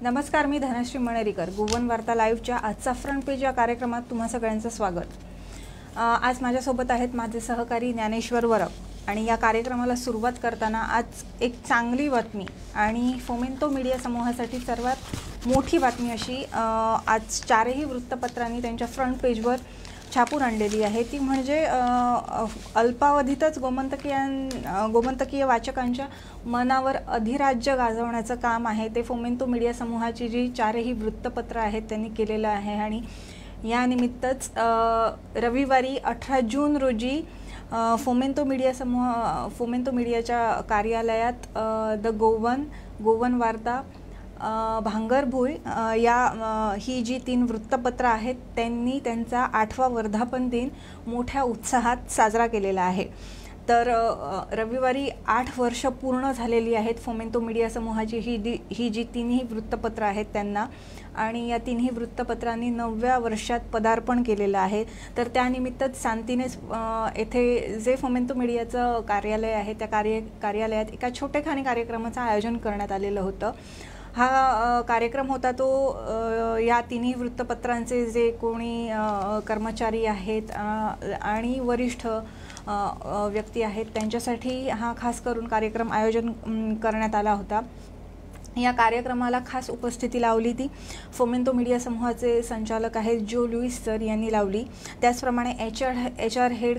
नमस्कार, मी धनश्री मणेरीकर. गोवन वार्ता लाईव्हच्या आजचा फ्रंट पेज या कार्यक्रमात तुम्हा सगळ्यांचं स्वागत. आज माझ्यासोबत आहेत माझे सहकारी ज्ञानेश्वर वरप आणि या कार्यक्रमाला सुरुवात करताना आज एक चांगली बातमी आणि फोमेंतो मीडिया समूहासाठी सर्वात मोठी बातमी अशी आज चारही वृत्तपत्रांनी त्यांच्या फ्रंट पेजवर छापून आणलेली आहे. ती म्हणजे अल्पावधीतच गोमंतकीय वाचकांच्या मनावर अधिराज्य गाजवण्याचं काम आहे ते फोमेंतो मीडिया समूहाची जी चारही वृत्तपत्र आहेत त्यांनी केलेलं आहे. आणि या निमित्तच रविवारी 18 जून रोजी फोमेंतो मीडियाच्या कार्यालयात द गोवन वार्ता, भांगरभुई ही जी 3 वृत्तपत्र आहेत त्यांनी त्यांचा 8वा वर्धापन दिन मोठ्या उत्साहात साजरा केलेला आहे. तर रविवारी 8 वर्ष पूर्ण झालेली आहेत फोमेंतो मीडिया समूहाची ही जी 3ही वृत्तपत्र आहेत त्यांना, आणि या 3ही वृत्तपत्रांनी 9व्या वर्षात पदार्पण केलेलं आहे. तर त्यानिमित्तच शांतीनेच येथे जे फोमेंतो मीडियाचं कार्यालय आहे त्या कार्यालयात एका छोटेखानी कार्यक्रमाचं आयोजन करण्यात आलेलं होतं. हा कार्यक्रम होता तो या 3ही वृत्तपत्रांचे जे कोणी कर्मचारी आहेत आणि वरिष्ठ व्यक्ती आहेत त्यांच्यासाठी हा खास करून कार्यक्रम आयोजन करण्यात आला होता. या कार्यक्रमाला खास उपस्थिती लावली ती फोमेंतो मीडिया समूहाचे संचालक आहेत जो लुईस सर यांनी लावली. त्याचप्रमाणे HR head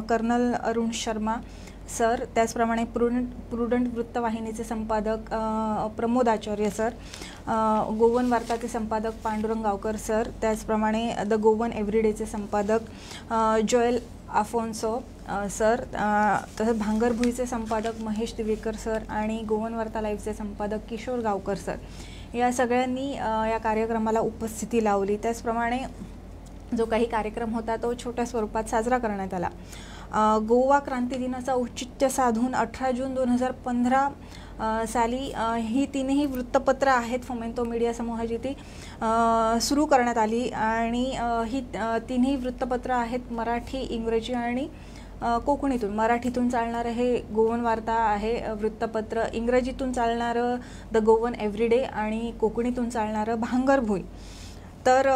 colonel Arun Sharma sir, त्याचप्रमाणे प्रुडंट वृत्तवाहिनीचे संपादक प्रमोद आचार्य सर, गोवन वार्ताचे संपादक पांडुरंग गावकर सर, त्याचप्रमाणे द गोवन एव्हरीडेचे संपादक जोएल अफोन्सो सर, तसंच भांगरभुईचे संपादक महेश दिवेकर सर आणि गोवन वार्ता लाईव्हचे संपादक किशोर गावकर सर, या सगळ्यांनी या कार्यक्रमाला उपस्थिती लावली. त्याचप्रमाणे जो काही कार्यक्रम होता तो छोट्या स्वरूपात साजरा करण्यात आला. गोवा क्रांती दिनाचा औचित्य साधून 18 जून 2015 साली ही 3ही वृत्तपत्र आहेत फोमेंतो मीडिया समूहाची ती सुरू करण्यात आली. आणि ही 3ही वृत्तपत्र आहेत मराठी, इंग्रजी आणि कोकणीतून. मराठीतून चालणारं हे गोवन वार्ता आहे वृत्तपत्र, इंग्रजीतून चालणारं द गोवन एव्हरीडे आणि कोकणीतून चालणारं भांगरभुई. तर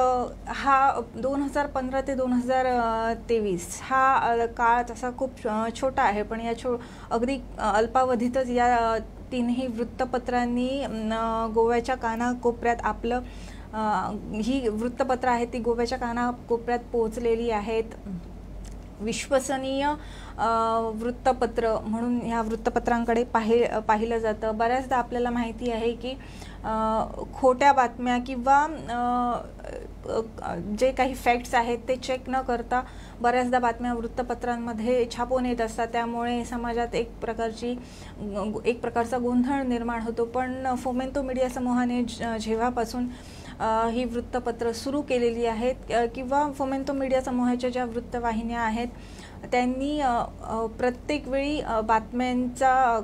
हा 2015 ते 2023 हा काळ तसा खूप छोटा आहे, पण या अगदी अल्पावधीतच या 3ही वृत्तपत्रांनी गोव्याच्या कानाकोपऱ्यात आपलं ही वृत्तपत्र आहेत ती गोव्याच्या कानाकोपऱ्यात पोहोचलेली आहेत. विश्वसनीय वृत्तपत्र म्हणून ह्या वृत्तपत्रांकडे पाहिलं जातं. बऱ्याचदा आपल्याला माहिती आहे की खोट्या बातम्या किंवा जे काही फॅक्ट्स आहेत ते चेक न करता बऱ्याचदा बातम्या वृत्तपत्रांमध्ये छापून येत असतात. त्यामुळे समाजात एक प्रकारचा गोंधळ निर्माण होतो. पण फोमेंतो मीडिया समूहाने जेव्हापासून ही वृत्तपत्र सुरू केलेली आहेत किंवा फोमेंतो मीडिया समूहाच्या ज्या वृत्तवाहिन्या आहेत त्यांनी प्रत्येक वेळी बातम्यांचा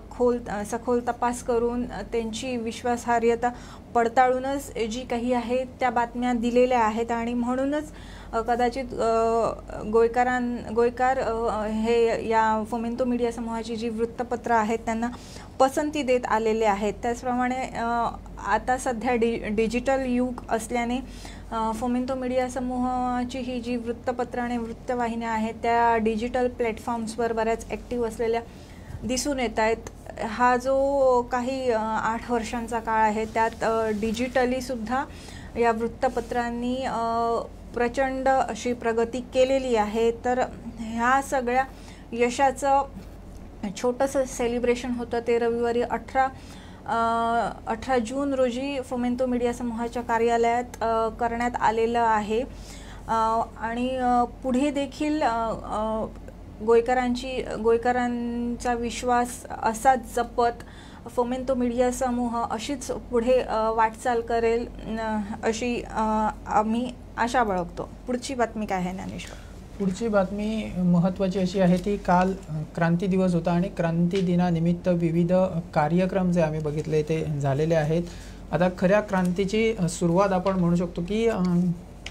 सखोल तपास करून त्यांची विश्वासार्हता पडताळूनच जी काही आहे त्या बातम्या दिलेल्या आहेत. आणि म्हणूनच कदाचित गोयकार हे या फोमेंतो मीडिया समूहाची जी वृत्तपत्र आहेत त्यांना पसंती देत आलेले आहेत. त्याचप्रमाणे आता सध्या डिजिटल युग असल्याने फोमेंतो मीडिया समूहाची ही जी वृत्तपत्र आणि वृत्तवाहिन्या आहेत त्या डिजिटल प्लॅटफॉर्म्सवर बऱ्याच ॲक्टिव्ह असलेल्या दिसून येत आहेत. हा जो काही 8 वर्षांचा काळ आहे त्यात डिजिटलीसुद्धा या वृत्तपत्रांनी प्रचंड अशी प्रगती केलेली आहे. तर ह्या सगळ्या यशाचं छोटंसं सेलिब्रेशन होतं ते रविवारी 18 जून रोजी फोमेंतो मीडिया समूहाच्या कार्यालयात करण्यात आलेलं आहे. आणि पुढे देखील गोयकरांचा विश्वास असाच जपत फोमेंतो मीडिया समूह अशीच पुढे वाटचाल करेल अशी आम्ही आशा बाळगतो. पुढची बातमी काय आहे ज्ञानेश्वर? पुढची बातमी महत्त्वाची अशी आहे ती काल क्रांती दिवस होता आणि क्रांती दिनानिमित्त विविध कार्यक्रम जे आम्ही बघितले ते झालेले आहेत. आता खऱ्या क्रांतीची सुरुवात आपण म्हणू शकतो की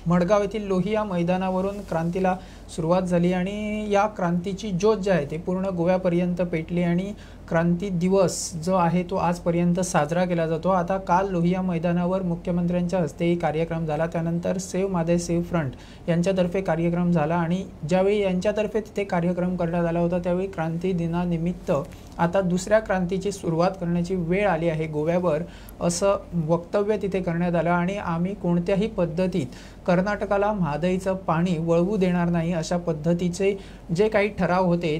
मडगाव येथील लोहिया मैदानावरून क्रांतीला सुरुवात झाली आणि या क्रांतीची ज्योत जी आहे ती पूर्ण गोव्यापर्यंत पेटली आणि क्रांती दिवस जो आहे तो आजपर्यंत साजरा केला जातो। आता काल लोहिया मैदानावर मुख्यमंत्र्यांच्या हस्ते कार्यक्रम झाला, त्यानंतर सेव्ह मादई सेव्ह फ्रंट यांच्यातर्फे कार्यक्रम झाला आणि ज्यावेळी यांच्यातर्फे तिथे कार्यक्रम करण्यात आला होता त्यावेळी क्रांती दिनानिमित्त आता दुसऱ्या क्रांतीची सुरुवात करण्याची वेळ आली आहे गोव्यावर, असं वक्तव्य तिथे करण्यात आलं आणि आम्ही कोणत्याही पद्धतीत कर्नाटकाला म्हादईचं पाणी वळवू देणार नाही अशा पद्धतीचे जे काही ठराव होते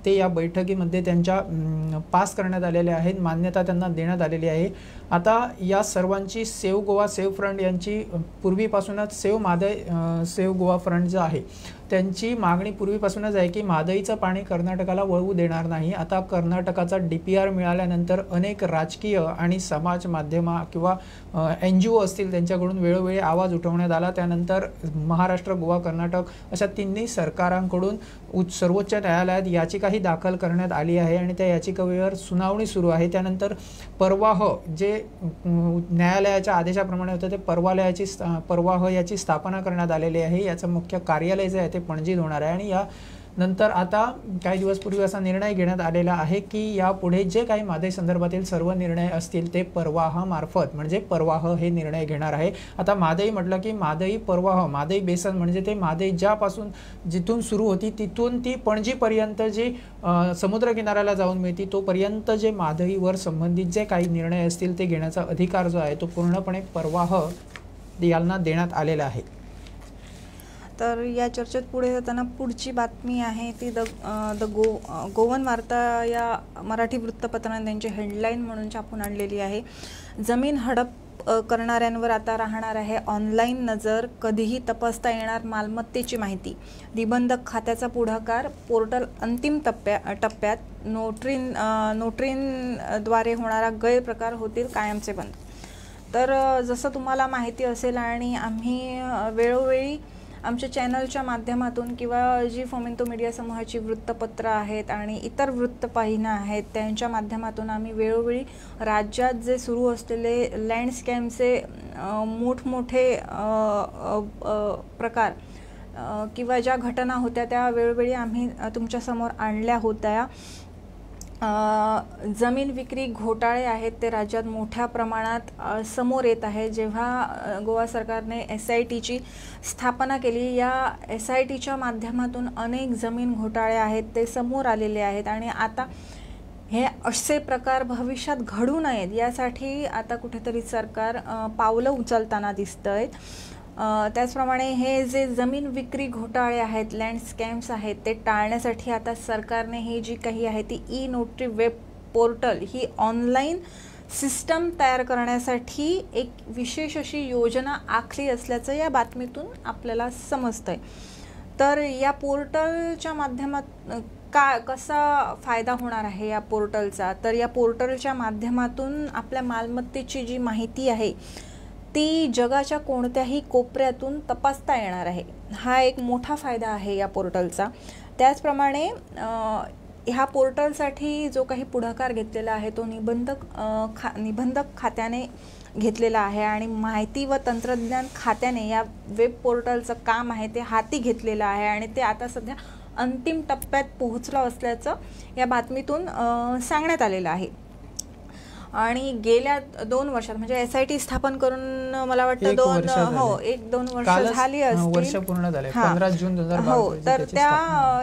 ते या बैठकीमध्ये त्यांच्या पास करण्यात आलेले आहेत, मान्यता त्यांना देण्यात आलेली आहे। आता या सर्वांची सेव्ह गोवा सेव्ह फ्रंट यांची पूर्वीपासूनच सेव्ह मादई सेव्ह गोवा फ्रंट जो आहे त्यांची मागणी पूर्वीपासूनच आहे की म्हादईचं पाणी कर्नाटकाला वळवू देणार नाही। आता कर्नाटकाचा DPR मिळाल्यानंतर अनेक राजकीय आणि समाज माध्यम किंवा NGO असतील त्यांच्याकडून वेळोवेळी आवाज उठवण्यात आला। त्यानंतर महाराष्ट्र, गोवा, कर्नाटक अशा तिन्ही सरकारांकडून सर्वोच्च न्यायालयात याचिकाही दाखल करण्यात आली आहे आणि त्या याचिकेवर सुनावणी सुरू आहे। त्यानंतर परवाह जे न्यायालयाच्या आदेशाप्रमाणे होतं ते परवाह याची स्थापना करण्यात आलेली आहे। याचं मुख्य कार्यालय जे आहे ते पणजीत होणार आहे आणि या नंतर आता काही दिवसपूर्वी असा निर्णय घेण्यात आलेला आहे की यापुढे जे काही मादई संदर्भातील सर्व निर्णय असतील ते परवाहामार्फत म्हणजे परवाह हे निर्णय घेणार आहे। आता मादई म्हटलं की मादई परवाह, मादई बेसन म्हणजे ते मादई ज्यापासून जिथून सुरू होती तिथून ती पणजीपर्यंत जी समुद्र किनाऱ्याला जाऊन मिळते तोपर्यंत जे मादईवर संबंधित जे काही निर्णय असतील ते घेण्याचा अधिकार जो आहे तो पूर्णपणे परवाह यांना देण्यात आलेला आहे। तर या चर्चेत पुढे जाताना पुढची बातमी आहे ती गोवन वार्ता या मराठी वृत्तपत्राने त्यांची हेडलाईन म्हणून छापून आणलेली आहे। जमीन हडप करणाऱ्यांवर आता राहणार आहे ऑनलाईन नजर, कधीही तपासता येणार मालमत्तेची माहिती, निबंधक खात्याचा पुढाकार, पोर्टल अंतिम टप्प्यात, नोटरींद्वारे होणारा गैरप्रकार होतील कायमचे बंद। तर जसं तुम्हाला माहिती असेल आणि आम्ही वेळोवेळी आमच्या चॅनलच्या माध्यमातून किंवा जी फोमेंतो मीडिया समूहाची वृत्तपत्र आहेत आणि इतर वृत्तवाहिन्या आहेत त्यांच्या माध्यमातून आम्ही वेळोवेळी राज्यात जे सुरू असलेले लँडस्कॅमचे मोठमोठे प्रकार किंवा ज्या घटना होत्या त्या वेळोवेळी आम्ही तुमच्यासमोर आणल्या होत्या। जमीन विक्री घोटाळे आहेत ते राज्यात मोठ्या प्रमाणात समोर येत आहे। जेव्हा गोवा सरकारने SITची स्थापना केली, या SITच्या माध्यमातून अनेक जमीन घोटाळे आहेत ते समोर आलेले आहेत आणि आता हे असे प्रकार भविष्यात घडू नयेत यासाठी आता कुठेतरी सरकार पावलं उचलताना दिसतंय। त्याचप्रमाणे हे जे जमीन विक्री घोटाळे आहेत, लँड स्कॅम्स आहेत ते टाळण्यासाठी आता सरकारने ही जी काही आहे ती ई-नोटरी वेब पोर्टल ही ऑनलाईन सिस्टम तयार करण्यासाठी एक विशेष अशी योजना आखली असल्याचं या बातमीतून आपल्याला समजतंय। तर या पोर्टलच्या माध्यमात कसा फायदा होणार आहे या पोर्टलचा, तर या पोर्टलच्या माध्यमातून आपल्या मालमत्तेची जी माहिती आहे ती जगाच्या कोणत्याही कोपऱ्यातून तपासता येणार आहे। हा एक मोठा फायदा आहे या पोर्टलचा। त्याचप्रमाणे ह्या पोर्टलसाठी जो काही पुढाकार घेतलेला आहे तो निबंधक खात्याने घेतलेला आहे आणि माहिती व तंत्रज्ञान खात्याने या वेब पोर्टलचं काम आहे ते हाती घेतलेलं आहे आणि ते आता सध्या अंतिम टप्प्यात पोहोचलं असल्याचं या बातमीतून सांगण्यात आलेलं आहे। आणि गेल्या 2 वर्षात म्हणजे SIT स्थापन करून मला वाटतं 1-2 वर्ष झाली असतील, वर्ष पूर्ण झाले 15 जून 2022 हो। तर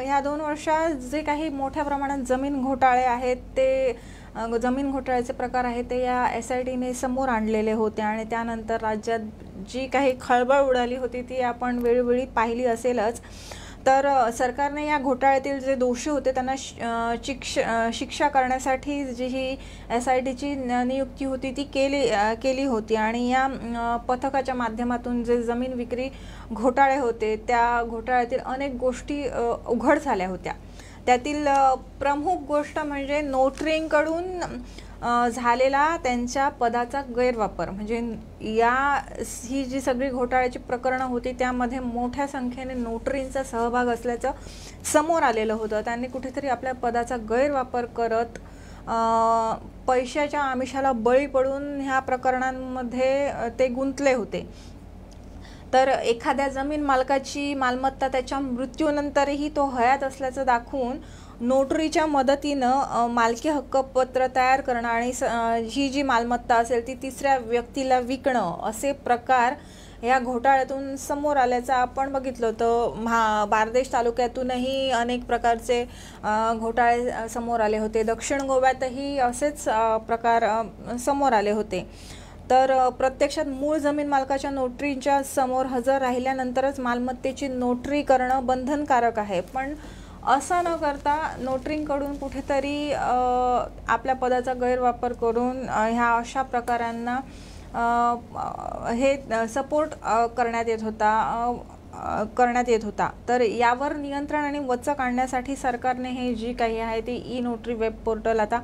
ह्या 2 वर्षात जे काही मोठ्या प्रमाणात जमीन घोटाळे आहेत ते जमीन घोटाळ्याचे प्रकार आहेत ते या SITने समोर आणलेले होते आणि त्यानंतर राज्यात जी काही खळबळ उडाली होती ती आपण वेळोवेळी पाहिली असेलच। तर सरकारने या घोटाळ्यातील जे दोषी होते त्यांना शिक्षा करण्यासाठी जी ही SITची नियुक्ती होती ती केली होती आणि या पथकाच्या माध्यमातून जे जमीन विक्री घोटाळे होते त्या घोटाळ्यातील अनेक गोष्टी उघड झाल्या होत्या। त्यातील प्रमुख गोष्ट म्हणजे नोटरींकडून झालेला त्यांच्या पदाचा गैरवापर, म्हणजे ही जी सगळी घोटाळ्याची प्रकरणं होती त्यामध्ये मोठ्या संख्येने नोटरींचा सहभाग असल्याचं समोर आलेलं होतं। त्यांनी कुठेतरी आपल्या पदाचा गैरवापर करत पैशाच्या आमिषाला बळी पडून ह्या प्रकरणांमध्ये ते गुंतले होते। तर एखाद्या जमीन मालकाची मालमत्ता त्याच्या मृत्यूनंतरही तो हयात असल्याचं दाखवून नोटरीच्या मदतीनं मालकी हक्कपत्र तयार करणं आणि ही जी मालमत्ता असेल ती तिसऱ्या व्यक्तीला विकणं असे प्रकार या घोटाळ्यातून समोर आल्याचं आपण बघितलं होतं. बारदेश तालुक्यातूनही अनेक प्रकारचे घोटाळे समोर आले होते. दक्षिण गोव्यातही असेच प्रकार समोर आले होते. तर प्रत्यक्षात मूळ जमीन मालकाच्या नोटरीच्या समोर हजर राहिल्यानंतरच मालमत्तेची नोटरी करणं बंधनकारक आहे. पण असं न करता नोटरींकडून कुठेतरी आपल्या पदाचा गैरवापर करून ह्या अशा प्रकारांना हे सपोर्ट करण्यात येत होता. तर यावर नियंत्रण आणि वचक आणण्यासाठी सरकारने हे जी काही आहे ती ई नोटरी वेब पोर्टल आता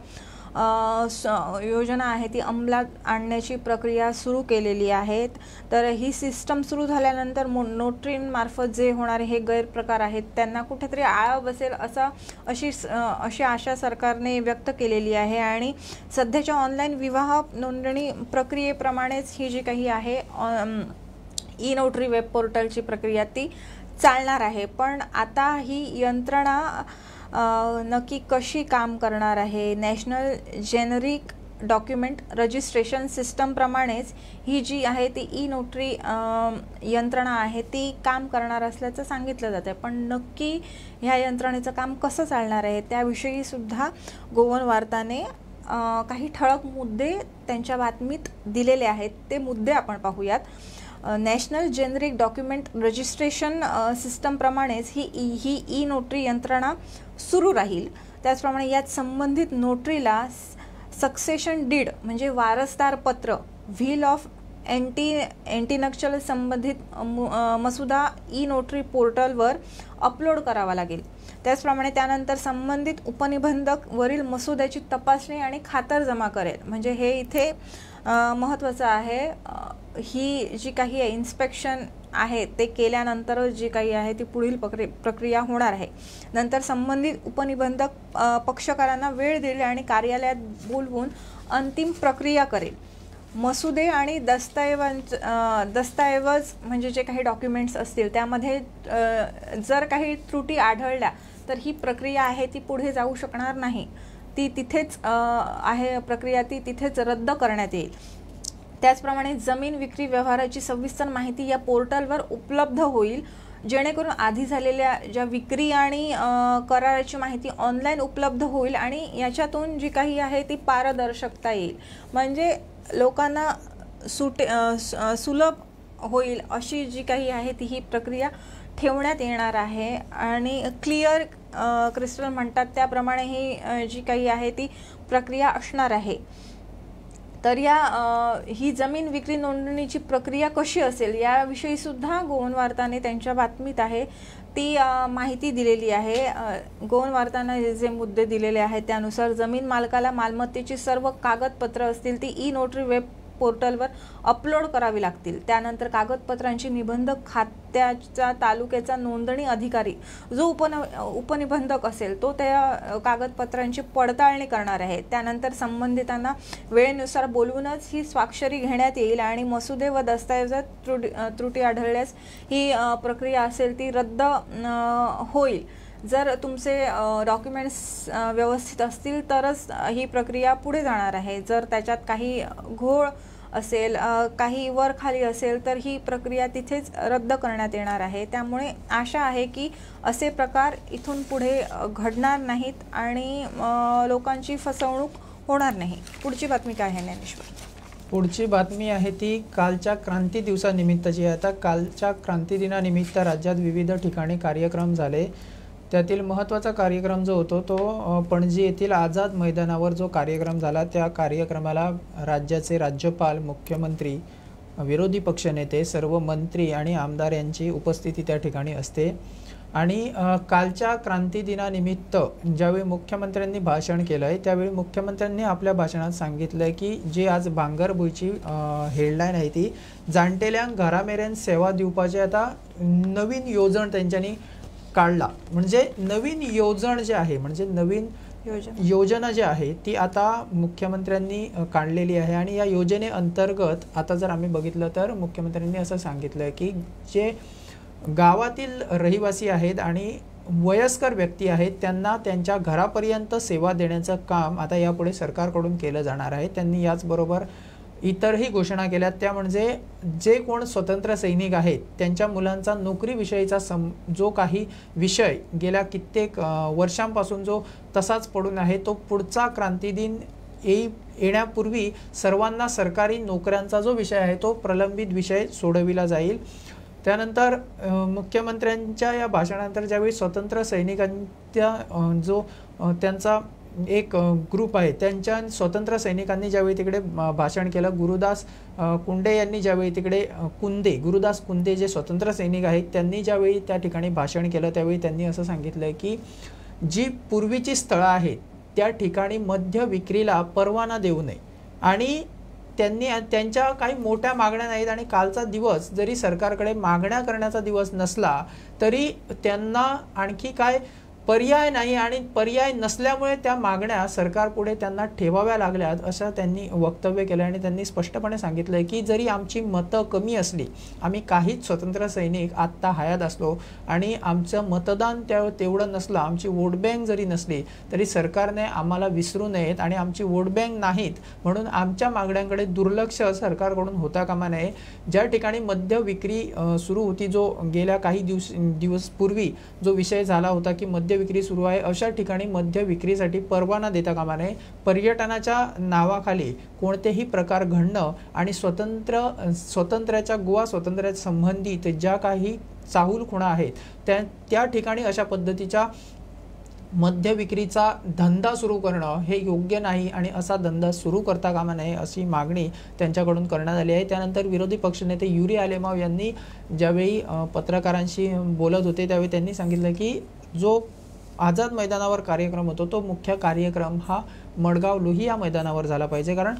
योजना आहे ती अंमलात आणण्याची प्रक्रिया सुरू केलेली आहे. तर ही सिस्टम सुरू झाल्यानंतर नोटरींमार्फत जे होणारे हे गैरप्रकार आहेत त्यांना कुठेतरी आळा बसेल अशी आशा सरकारने व्यक्त केलेली आहे. आणि सध्याच्या ऑनलाईन विवाह नोंदणी प्रक्रियेप्रमाणेच ही जी काही आहे ई नोटरी वेब पोर्टलची प्रक्रिया ती चालणार आहे. पण आता ही यंत्रणा नक्की कशी काम करणार आहे? नॅशनल जेनरिक डॉक्युमेंट रजिस्ट्रेशन सिस्टमप्रमाणेच ही जी आहे ती ई नोटरी यंत्रणा आहे ती काम करणार असल्याचं सांगितलं जातं. पण नक्की ह्या यंत्रणेचं काम कसं चालणार आहे त्याविषयी सुद्धा गोवन वार्ताने काही ठळक मुद्दे त्यांच्या बातमीत दिलेले आहेत. ते मुद्दे आपण पाहूयात. नॅशनल जेनरिक डॉक्युमेंट रजिस्ट्रेशन सिस्टमप्रमाणेच ही ई नोटरी यंत्रणा सुरू राहील. त्याचप्रमाणे यात संबंधित नोटरीला सक्सेशन डीड म्हणजे वारसदार पत्र, व्हील ऑफ एंटीनक्चल संबंधित मसुदा ई नोटरी पोर्टलवर अपलोड करावा लागेल. त्याचप्रमाणे त्यानंतर संबंधित उपनिबंधक वरील मसुद्याची तपासणी आणि खातरजमा करेल. म्हणजे हे इथे महत्त्वाचं आहे. ही जी काही इन्स्पेक्शन आहे ते केल्यानंतर जी काही आहे ती पुढील प्रक्रिया होणार आहे. नंतर संबंधित उपनिबंधक पक्षकारांना वेळ दिली आणि कार्यालयात बोलवून अंतिम प्रक्रिया करेल. मसुदे आणि दस्तऐवज म्हणजे जे काही डॉक्युमेंट्स असतील त्यामध्ये जर काही त्रुटी आढळल्या तर ही प्रक्रिया आहे ती पुढे जाऊ शकणार नाही. ती तिथेच आहे प्रक्रिया ती तिथेच रद्द करण्यात येईल. त्याचप्रमाणे जमीन विक्री व्यवहाराची सविस्तर माहिती या पोर्टलवर उपलब्ध होईल, जेणेकरून आधी झालेल्या ज्या विक्री आणि कराराची माहिती ऑनलाईन उपलब्ध होईल आणि याच्यातून जी काही आहे ती पारदर्शकता येईल. म्हणजे लोकांना सुलभ होईल अशी जी काही आहे ती ही प्रक्रिया ठेवण्यात येणार आहे. आणि क्लिअर क्रिस्टल म्हणतात त्याप्रमाणे ही जी काही आहे ती प्रक्रिया असणार आहे. तर ही जमीन विक्री नोंदणीची प्रक्रिया कशी असेल याविषयी सुद्धा गोवन वार्ताने त्यांच्या बातमीत आहे ती माहिती दिलेली आहे. गोवन वार्ताने जे मुद्दे दिलेले आहेत त्यानुसार जमीन मालकाला मालमत्तेची सर्व कागदपत्र असतील ती ई नोटरी वेब पोर्टलवर अपलोड करावी लागतील. त्यानंतर कागदपत्रांची निबंधक खात्याचा तालुक्याचा नोंदणी अधिकारी जो उपनिबंधक असेल तो त्या कागदपत्रांची पडताळणी करणार आहे. त्यानंतर संबंधितांना वेळेनुसार बोलवूनच ही स्वाक्षरी घेण्यात येईल आणि मसुदे व दस्तऐवजात त्रुटी आढळल्यास ही प्रक्रिया असेल ती रद्द होईल. जर तुमचे डॉक्युमेंट्स व्यवस्थित असतील तरच ही प्रक्रिया पुढे जाणार आहे. जर त्याच्यात काही घोळ असेल, काही वर खाली असेल तर ही प्रक्रिया तिथेच रद्द करण्यात येणार आहे. त्यामुळे आशा आहे की असे प्रकार इथून पुढे घडणार नाहीत आणि लोकांची फसवणूक होणार नाही. पुढची बातमी काय आहे ज्ञानेश्वर? पुढची बातमी आहे ती कालच्या क्रांती दिवसानिमित्तची आहे. आता कालच्या क्रांती दिनानिमित्त राज्यात विविध ठिकाणी कार्यक्रम झाले. त्यातील महत्त्वाचा कार्यक्रम जो होतो तो पणजी येथील आझाद मैदानावर जो कार्यक्रम झाला त्या कार्यक्रमाला राज्याचे राज्यपाल, मुख्यमंत्री, विरोधी पक्षनेते, सर्व मंत्री आणि आमदार यांची उपस्थिती त्या ठिकाणी असते. आणि कालच्या क्रांती दिनानिमित्त ज्यावेळी मुख्यमंत्र्यांनी भाषण केलं आहे त्यावेळी मुख्यमंत्र्यांनी आपल्या भाषणात सांगितलं आहे की जे आज भांगरभूंयची हेडलाईन आहे ती जाणटेल्यांक घरामेरेन सेवा दिवपाची आता नवीन योजन त्यांच्यानी काढला. म्हणजे नवीन योजन जे आहे म्हणजे नवीन योजना जी आहे ती आता मुख्यमंत्र्यांनी काढलेली आहे आणि या योजनेअंतर्गत आता जर आम्ही बघितलं तर मुख्यमंत्र्यांनी असं सांगितलं की जे गावातील रहिवासी आहेत आणि वयस्कर व्यक्ती आहेत त्यांना त्यांच्या घरापर्यंत सेवा देण्याचं काम आता यापुढे सरकारकडून केलं जाणार आहे। त्यांनी याचबरोबर इतरही घोषणा केल्या, त्या म्हणजे जे कोण स्वतंत्र सैनिक आहेत त्यांच्या मुलांचा नोकरीविषयीचा जो काही विषय गेल्या कित्येक वर्षांपासून जो तसाच पडून आहे तो पुढचा क्रांती दिन येण्यापूर्वी सर्वांना सरकारी नोकऱ्यांचा जो विषय आहे तो प्रलंबित विषय सोडविला जाईल। त्यानंतर मुख्यमंत्र्यांच्या या भाषणानंतर ज्यावेळी स्वतंत्र सैनिकांच्या जो त्यांचा एक ग्रुप आहे त्यांच्या स्वतंत्र सैनिकांनी ज्यावेळी तिकडे भाषण केलं, गुरुदास कुंडे यांनी ज्यावेळी तिकडे गुरुदास कुंदे जे स्वतंत्र सैनिक आहेत त्यांनी ज्यावेळी त्या ठिकाणी भाषण केलं त्यावेळी त्यांनी असं सांगितलं की जी पूर्वीची स्थळं आहेत त्या ठिकाणी मद्य विक्रीला परवाना देऊ नये आणि त्यांनी त्यांच्या काही मोठ्या मागण्या नाहीत आणि कालचा दिवस जरी सरकारकडे मागण्या करण्याचा दिवस नसला तरी त्यांना आणखी काय पर्याय नाही आणि पर्याय नसल्यामुळे त्या मागण्या सरकारपुढे त्यांना ठेवाव्या लागल्यात असं त्यांनी वक्तव्य केलं आणि त्यांनी स्पष्टपणे सांगितलं की जरी आमची मतं कमी असली, आम्ही काहीच स्वतंत्र सैनिक आत्ता हयात असलो आणि आमचं मतदान तेवढं नसलं, आमची वोट बँक जरी नसली तरी सरकारने आम्हाला विसरू नयेत आणि आमची वोट बँक नाहीत म्हणून आमच्या मागण्यांकडे दुर्लक्ष सरकारकडून होता कामा नये। ज्या ठिकाणी मद्य विक्री सुरू होती, जो गेल्या काही दिवस पूर्वी जो विषय झाला होता की मद्य विक्री सुरू आहे, अशा ठिकाणी मद्य विक्रीसाठी परवाना देता कामा नये। पर्यटनाच्या नावाखाली कोणतेही प्रकार घडणं आणि स्वातंत्र्याच्या गोवा स्वातंत्र्याच्या संबंधित ज्या काही चाहूल खुणा आहेत त्या ठिकाणी अशा पद्धतीच्या मद्य विक्रीचा धंदा सुरू करणं हे योग्य नाही आणि असा धंदा सुरू करता कामा नये अशी मागणी त्यांच्याकडून करण्यात आली आहे। त्यानंतर विरोधी पक्षनेते युरी आलेमाव यांनी ज्यावेळी पत्रकारांशी बोलत होते त्यावेळी त्यांनी सांगितलं की जो आझाद मैदानावर कार्यक्रम होतो तो मुख्य कार्यक्रम हा मडगाव लोहिया मैदानावर झाला पाहिजे, कारण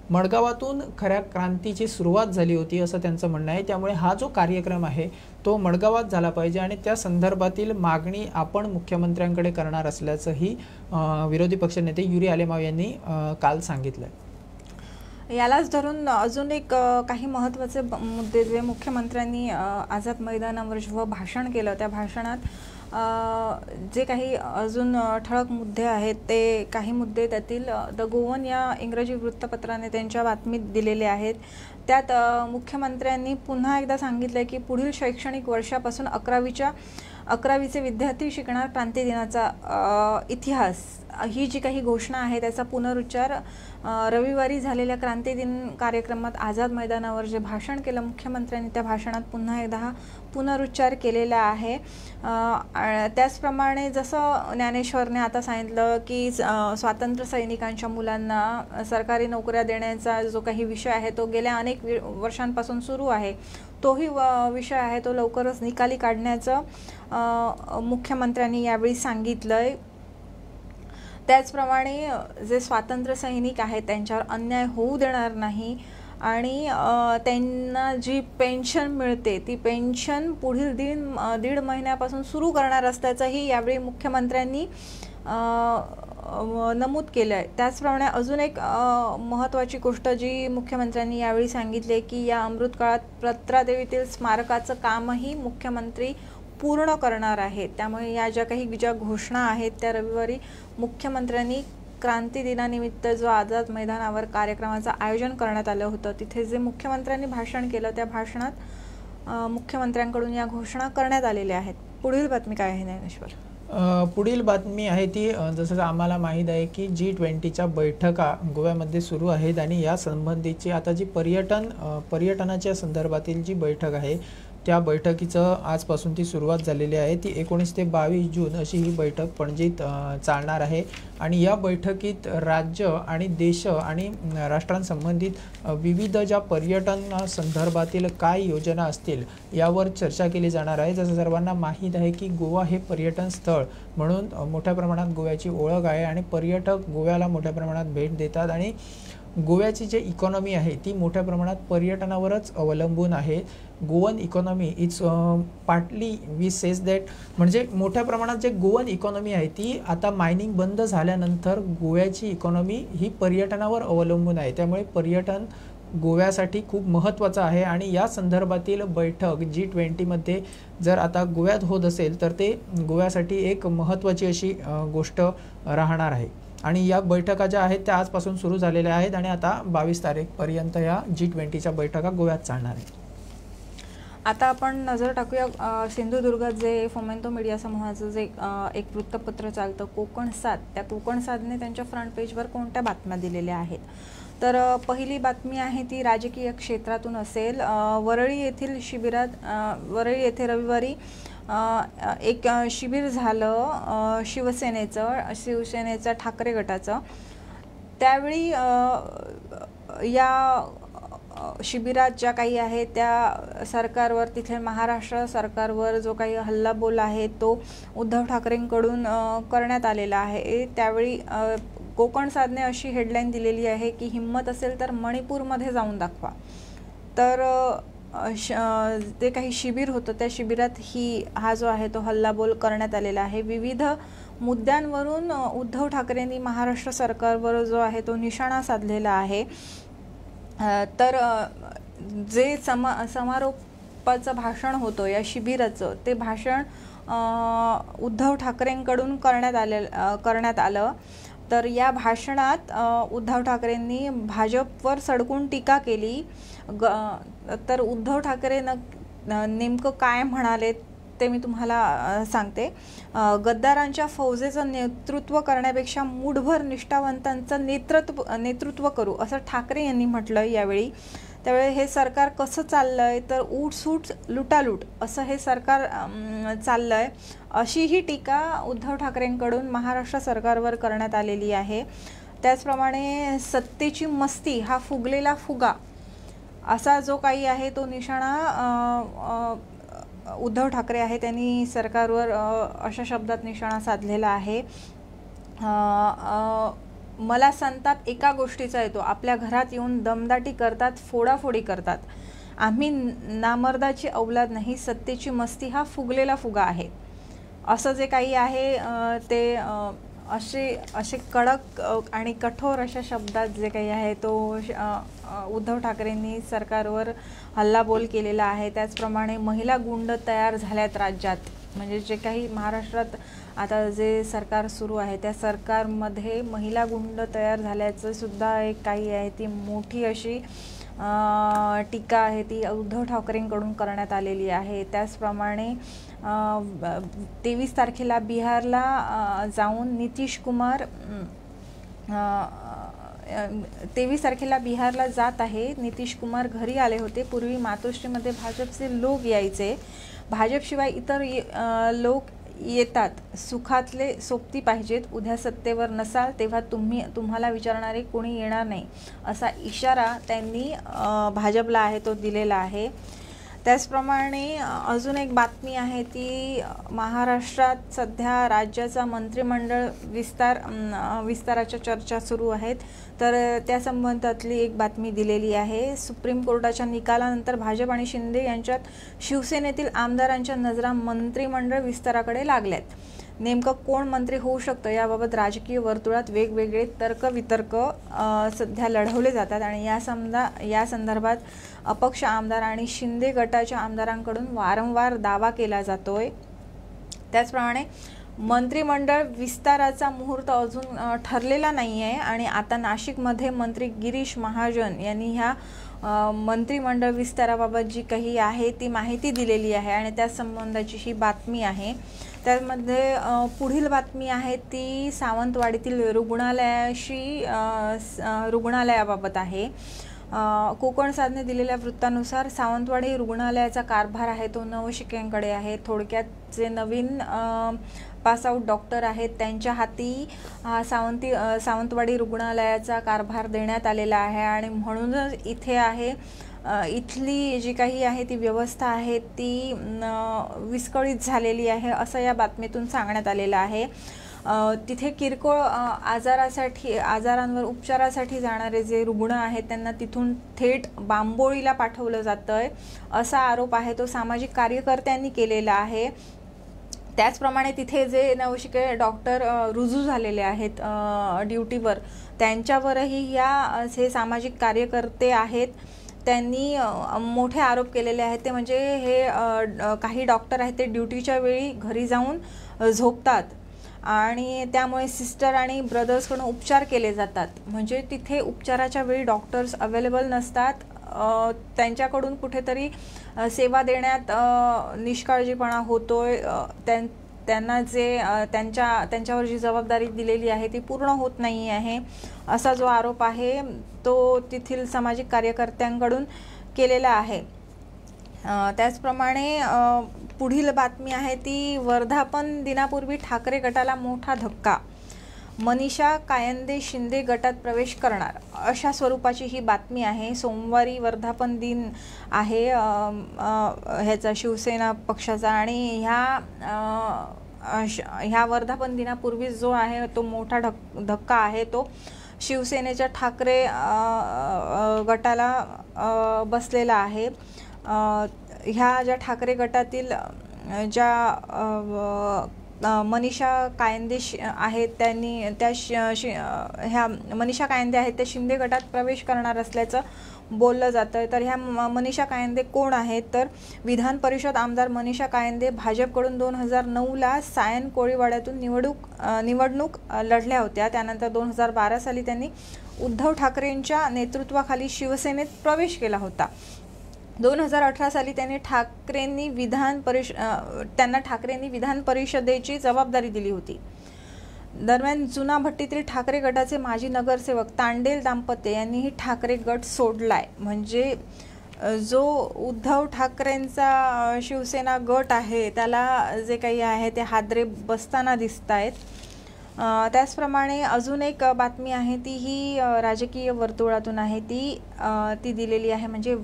मडगावातून खऱ्या क्रांतीची सुरुवात झाली होती असं त्यांचं म्हणणं आहे। त्यामुळे हा जो कार्यक्रम आहे तो मडगावात झाला पाहिजे आणि त्या संदर्भातील मागणी आपण मुख्यमंत्र्यांकडे करणार असल्याचंही विरोधी पक्षनेते युरी आलेमाव यांनी काल सांगितलं। यालाच धरून अजून एक काही महत्त्वाचे मुद्दे जे मुख्यमंत्र्यांनी आझाद मैदानावर जेव्हा भाषण केलं त्या भाषणात जे काही अजून ठळक मुद्दे आहेत ते काही मुद्दे त्यातील द गोवन या इंग्रजी वृत्तपत्राने त्यांच्या बातमीत दिलेले आहेत। त्यात मुख्यमंत्र्यांनी पुन्हा एकदा सांगितलं की पुढील शैक्षणिक वर्षापासून 11वीचे विद्यार्थी शिकणार क्रांती दिनाचा इतिहास, ही जी काही घोषणा आहे त्याचा पुनरुच्चार रविवारी झालेल्या क्रांती दिन कार्यक्रमात आझाद मैदानावर जे भाषण केलं मुख्यमंत्र्यांनी त्या भाषणात पुन्हा एकदा हा पुनरुच्चार केलेला आहे। त्याचप्रमाणे जसं ज्ञानेश्वरने आता सांगितलं की स्वातंत्र्य सैनिकांच्या मुलांना सरकारी नोकऱ्या देण्याचा जो काही विषय आहे तो गेल्या अनेक वर्षांपासून सुरू आहे, तोही विषय आहे तो लवकरच निकाली काढण्याचं मुख्यमंत्र्यांनी यावेळी सांगितलंय। त्याचप्रमाणे जे स्वातंत्र्य सैनिक आहेत त्यांच्यावर अन्याय होऊ देणार नाही आणि त्यांना जी पेन्शन मिळते ती पेन्शन पुढील दीड महिन्यापासून सुरू करणार असल्याचंही यावेळी मुख्यमंत्र्यांनी नमूद केलं आहे। त्याचप्रमाणे अजून एक महत्त्वाची गोष्ट जी मुख्यमंत्र्यांनी यावेळी सांगितली आहे की या अमृतकाळात पत्रादेवीतील स्मारकाचं कामही मुख्यमंत्री पूर्ण करणार आहेत। त्यामुळे या ज्या घोषणा आहेत त्या रविवारी मुख्यमंत्र्यांनी क्रांती दिनानिमित्त जो आझाद मैदानावर कार्यक्रमाचं आयोजन करण्यात आलं होतं तिथे जे मुख्यमंत्र्यांनी भाषण केलं त्या भाषणात मुख्यमंत्र्यांकडून या घोषणा करण्यात आलेल्या आहेत। पुढील बातमी काय आहे ज्ञानेश्वर? पुढील बातमी आहे ती जसं आम्हाला माहीत आहे की G20च्या बैठका गोव्यामध्ये सुरू आहेत आणि या संबंधीची आता जी पर्यटनाच्या संदर्भातील जी बैठक आहे त्या बैठकीचं आजपासून ती सुरुवात झालेली आहे। ती 19 ते 22 जून अशी ही बैठक पणजीत चालणार आहे आणि या बैठकीत राज्य आणि देश आणि राष्ट्रांसंबंधित विविध ज्या पर्यटन संदर्भातील काय योजना असतील यावर चर्चा केली जाणार आहे। जसं सर्वांना माहीत आहे की गोवा हे पर्यटन स्थळ म्हणून मोठ्या प्रमाणात गोव्याची ओळख आहे आणि पर्यटक गोव्याला मोठ्या प्रमाणात भेट देतात आणि गोव्याची जी इकॉनॉमी आहे ती मोठ्या प्रमाणात पर्यटनावरच अवलंबून आहे. Goan economy is partly we says that, म्हणजे मोठ्या प्रमाणात जे गोवन इकॉनॉमी आहे ती आता मायनिंग बंद झाल्यानंतर गोव्याची इकॉनॉमी ही पर्यटनावर अवलंबून आहे. त्यामुळे पर्यटन गोव्यासाठी खूप महत्त्वाचं आहे आणि या संदर्भातील बैठक G20मध्ये जर आता गोव्यात होत असेल तर ते गोव्यासाठी एक महत्त्वाची अशी गोष्ट राहणार आहे. आणि या बैठका ज्या आहेत त्या आजपासून सुरू झालेल्या आहेत आणि आता 22 तारीखपर्यंत या G20च्या बैठका गोव्यात चालणार आहेत. आता आपण नजर टाकूया सिंधुदुर्गात जे फोमेंतो मीडिया समूहाचं जे एक वृत्तपत्र चालतं कोकण 7, त्या कोकण 7ने त्यांच्या फ्रंट पेजवर कोणत्या बातम्या दिलेल्या आहेत. तर पहिली बातमी आहे ती राजकीय क्षेत्रातून असेल. वरळी येथील शिबिरात वरळी येथे रविवारी एक शिबिर झालं शिवसेनेचं ठाकरे गटाचं. त्यावेळी या शिबिरात ज्या काही आहे त्या सरकारवर, तिथे महाराष्ट्र सरकारवर जो काही हल्लाबोल आहे तो उद्धव ठाकरेंकडून करण्यात आलेला आहे. त्यावेळी कोकण 7ने अशी हेडलाईन दिलेली आहे की हिम्मत असेल तर मणिपूरमध्ये जाऊन दाखवा. तर ते काही शिबिर होतं त्या शिबिरात हा जो आहे तो हल्लाबोल करण्यात आलेला आहे. विविध मुद्द्यांवरून उद्धव ठाकरेंनी महाराष्ट्र सरकारवर जो आहे तो निशाणा साधलेला आहे. तर जे समारोपाचं भाषण होतं या शिबिराचं ते भाषण उद्धव ठाकरेंकडून करण्यात आलं. तर या भाषणात उद्धव ठाकरेंनी भाजपवर सडकून टीका केली. तर उद्धव ठाकरे नेमकं काय म्हणाले ते मी तुम्हाला सांगते. गद्दारांच्या फौजेचं नेतृत्व करण्यापेक्षा मूठभर निष्ठावंतांचं नेतृत्व करू असं ठाकरे यांनी म्हटलं यावेळी. त्यावेळी हे सरकार कसं चाललंय तर उठसूट लुटालूट असं हे सरकार चाललंय अशीही टीका उद्धव ठाकरेंकडून महाराष्ट्र सरकारवर करण्यात आलेली आहे. त्याचप्रमाणे सत्तेची मस्ती हा फुगलेला फुगा असा जो काही आहे तो निशाणा उद्धव ठाकरे आहे त्यांनी सरकारवर अशा शब्दात निशाणा साधलेला आहे. मला संताप एका गोष्टीचा येतो, आपल्या घरात येऊन दमदाटी करतात, फोडाफोडी करतात. आम्ही नामर्दाची औलाद नाही, सत्तेची मस्ती हा फुगलेला फुगा आहे. असं जे काही आहे ते असे कडक आणि कठोर अशा शब्दात जे काही आहे तो उद्धव ठाकरेंनी सरकारवर हल्लाबोल केलेला आहे. त्याचप्रमाणे महिला गुंड तयार झाल्यात राज्यात, म्हणजे जे काही महाराष्ट्रात आता जे सरकार सुरू आहे त्या सरकारमध्ये महिला गुंड तयार झाल्याचं सुद्धा एक काही आहे ती मोठी अशी टीका आहे ती उद्धव ठाकरेंकडून करण्यात आलेली आहे. त्याचप्रमाणे 23 तारखेला बिहारला जाऊन नितीश कुमार 23 तारखेला बिहारला जात आहे. नितीश कुमार घरी आले होते. पूर्वी मातोश्रीमध्ये भाजपचे लोक यायचे, भाजपशिवाय इतर लोक येतात. सुखातले सोबती पाहिजेत. उद्या सत्तेवर नसाल तेव्हा तुम्हाला विचारणारे कोणी येणार नाही असा इशारा त्यांनी भाजपला आहे तो दिलेला आहे. त्याचप्रमाणे अजून एक बातमी आहे ती महाराष्ट्रात सध्या राज्याचा मंत्रिमंडळ विस्ताराच्या चर्चा सुरू आहेत. तर त्या संबंधातली एक बातमी दिलेली आहे. सुप्रीम कोर्टाच्या निकालानंतर भाजप आणि शिंदे यांच्यात शिवसेनेतील आमदारांच्या नजरा मंत्रिमंडळ विस्ताराकडे लागल्यात. नेमकं कोण मंत्री होऊ शकतं याबाबत राजकीय वर्तुळात वेगवेगळे तर्कवितर्क सध्या लढवले जातात आणि या संदर्भात अपक्ष आमदार आणि शिंदे गटाच्या आमदारांकडून वारंवार दावा केला जातोय. त्याचप्रमाणे मंत्रिमंडळ विस्ताराचा मुहूर्त अजून ठरलेला नाही आहे आणि आता नाशिकमध्ये मंत्री गिरीश महाजन यांनी ह्या मंत्रिमंडळ विस्ताराबाबत जी काही आहे ती माहिती दिलेली आहे आणि त्या संबंधाची ही बातमी आहे. त्यामध्ये पुढील बातमी आहे ती सावंतवाडीतील रुग्णालयाबाबत आहे. कोकण 7ने दिलेल्या वृत्तानुसार सावंतवाडी रुग्णालयाचा कारभार आहे तो नवशिक्यांकडे आहे. थोडक्यात जे नवीन पासआउट डॉक्टर आहेत त्यांच्या हाती सावंतवाडी रुग्णालयाचा कारभार देण्यात आलेला आहे आणि म्हणूनच इथे आहे इथली जी काही आहे ती व्यवस्था आहे ती विस्कळीत झालेली आहे असं या बातमीतून सांगण्यात आलेलं आहे. तिथे किरकोळ आजारांवर उपचारासाठी जाणारे जे रुग्ण आहेत त्यांना तिथून थेट बांबोळीला पाठवलं जातंय असा आरोप आहे तो सामाजिक कार्यकर्त्यांनी केलेला आहे. त्याचप्रमाणे तिथे जे नवशिके डॉक्टर रुजू झालेले आहेत ड्युटीवर, त्यांच्यावरही हे सामाजिक कार्यकर्ते आहेत त्यांनी मोठे आरोप केलेले आहेत. ते म्हणजे हे काही डॉक्टर आहेत ते ड्युटीच्या वेळी घरी जाऊन झोपतात आणि त्यामुळे सिस्टर आणि ब्रदर्सकडून उपचार केले जातात. म्हणजे तिथे उपचाराच्या वेळी डॉक्टर्स अवेलेबल नसतात. त्यांच्याकडून कुठेतरी सेवा देण्यात निष्काळजीपणा होतोय. त्यांना त्यांच्यावर जी जबाबदारी दिलेली आहे ती पूर्ण होत नाही आहे असा जो आरोप आहे तो तेथील सामाजिक कार्यकर्त्यांकडून केलेला आहे. त्याचप्रमाणे पुढील बातमी आहे ती वर्धापन दिनापूर्वी ठाकरे गटाला मोठा धक्का. मनीषा कायंदे शिंदे गटात प्रवेश करणार अशा स्वरूपाची ही बातमी आहे. सोमवारी वर्धापन दिन आहे ह्याचा शिवसेना पक्षाचा आणि ह्या वर्धापन दिनापूर्वी जो आहे तो मोठा धक्का आहे तो शिवसेनेच्या ठाकरे गटाला बसलेला आहे. ह्या ज्या ठाकरे गटातील ज्या मनीषा कायंदे आहेत ह्या मनीषा कायंदे आहेत त्या शिंदे गटात प्रवेश करणार असल्याचं बोललं जातं. तर ह्या मनीषा कायंदे कोण आहेत तर विधान परिषद आमदार मनीषा कायंदे भाजपकडून 2009ला सायन कोळीवाड्यातून निवडणूक लढल्या होत्या. त्यानंतर 2012 साली त्यांनी उद्धव ठाकरेंच्या नेतृत्वाखाली शिवसेनेत प्रवेश केला होता. 2018 साली त्यांना ठाकरेंनी विधान परिषदेची जबाबदारी दिली होती. दरम्यान जुना भट्टीतील ठाकरे गटाचे माजी नगरसेवक तांडेल दाम्पत्य यांनीही ठाकरे गट सोडलाय. म्हणजे जो उद्धव ठाकरेंचा शिवसेना गट आहे त्याला जे काही आहे ते हादरे बसताना दिसत आहेत. त्याचप्रमाणे अजून एक बातमी आहे ती ही राजकीय वर्तुळातून आहे ती दिलेली आहे. म्हणजे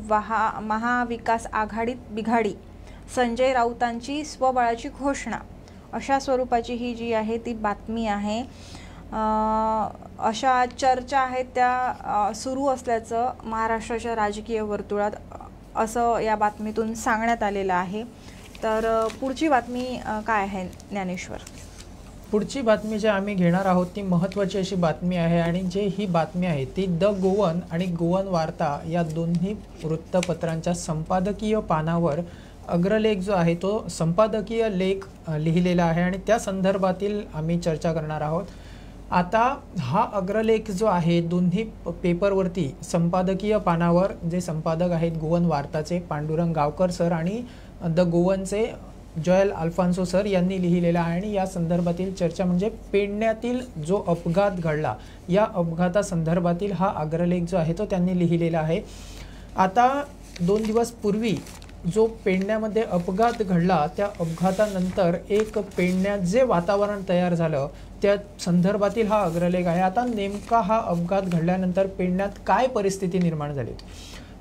महाविकास आघाडीत बिघाडी, संजय राऊतांची स्वबळाची घोषणा अशा स्वरूपाची ही जी आहे ती बातमी आहे. अशा चर्चा आहेत त्या सुरू असल्याचं महाराष्ट्राच्या राजकीय वर्तुळात असं या बातमीतून सांगण्यात आलेलं आहे. तर पुढची बातमी काय आहे ज्ञानेश्वर? पुढची बातमी जी आम्ही घेणार आहोत ती महत्त्वाची अशी बातमी आहे आणि ही बातमी आहे ती द गोवन आणि गोवन वार्ता या दोन्ही वृत्तपत्रांच्या संपादकीय पानावर अग्रलेख जो आहे तो संपादकीय लेख लिहिलेला आहे आणि त्या संदर्भातील आम्ही चर्चा करणार आहोत. आता हा अग्रलेख जो आहे दोन्ही पेपरवरती संपादकीय पानावर जे संपादक आहेत गोवन वार्ताचे पांडुरंग गावकर सर आणि द गोवनचे जोएल अल्फान्सो सर यांनी लिहिलेला आहे आणि या संदर्भातील चर्चा म्हणजे पेडण्यातील जो अपघात घडला या अपघातासंदर्भातील हा अग्रलेख जो आहे तो त्यांनी लिहिलेला आहे. आता 2 दिवस पूर्वी जो पेडण्यामध्ये अपघात घडला त्या अपघातानंतर एक पेडण्यात जे वातावरण तयार झालं त्या संदर्भातील हा अग्रलेख आहे. आता नेमका हा अपघात घडल्यानंतर पेडण्यात काय परिस्थिती निर्माण झाली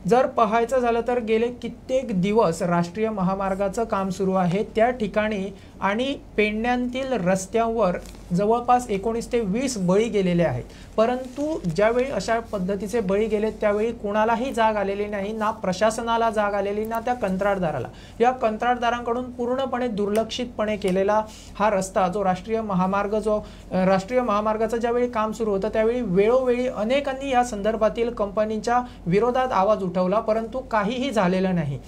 जर पाहायचं झालं तर गेले कित्येक दिवस राष्ट्रीय महामार्गाचं काम सुरू आहे त्या ठिकाणी आणि पेडण्यातील रस्त्यांवर जवळपास 19 ते 20 बळी गेलेले आहेत. परंतु ज्यावेळी अशा पद्धतीचे बळी गेले त्यावेळी कुणालाही जाग आलेली नाही, ना प्रशासनाला जाग आलेली ना त्या कंत्राटदाराला. या कंत्राटदारांकडून पूर्णपणे दुर्लक्षितपणे केलेला हा रस्ता जो राष्ट्रीय महामार्गाचं ज्यावेळी काम सुरू होतं त्यावेळी वेळोवेळी अनेकांनी या संदर्भातील कंपनीच्या विरोधात आवाज उठवला परंतु काहीही झालेलं नाही.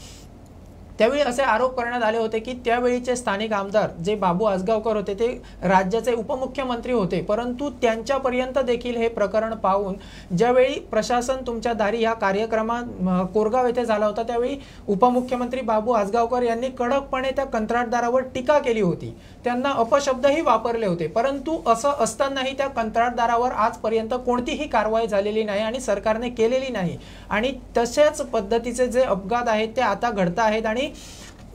त्यावेळी असे आरोप करण्यात आले होते की त्यावेळीचे स्थानिक आमदार जे बाबू आसगावकर होते ते राज्याचे उपमुख्यमंत्री होते परंतु त्यांच्यापर्यंत देखील हे प्रकरण पाहून ज्यावेळी प्रशासन तुमच्या दारी या कार्यक्रमात कोरगाव येथे झाला होता त्यावेळी उपमुख्यमंत्री बाबू आसगावकर यांनी कडकपणे त्या कंत्राटदारावर टीका केली होती, त्यांना अपशब्दही वापरले होते. परंतु असं असतानाही त्या कंत्राटदारावर आजपर्यंत कोणतीही कारवाई झालेली नाही आणि सरकारने केलेली नाही आणि तशाच पद्धतीचे जे अपघात आहेत ते आता घडत आहेत आणि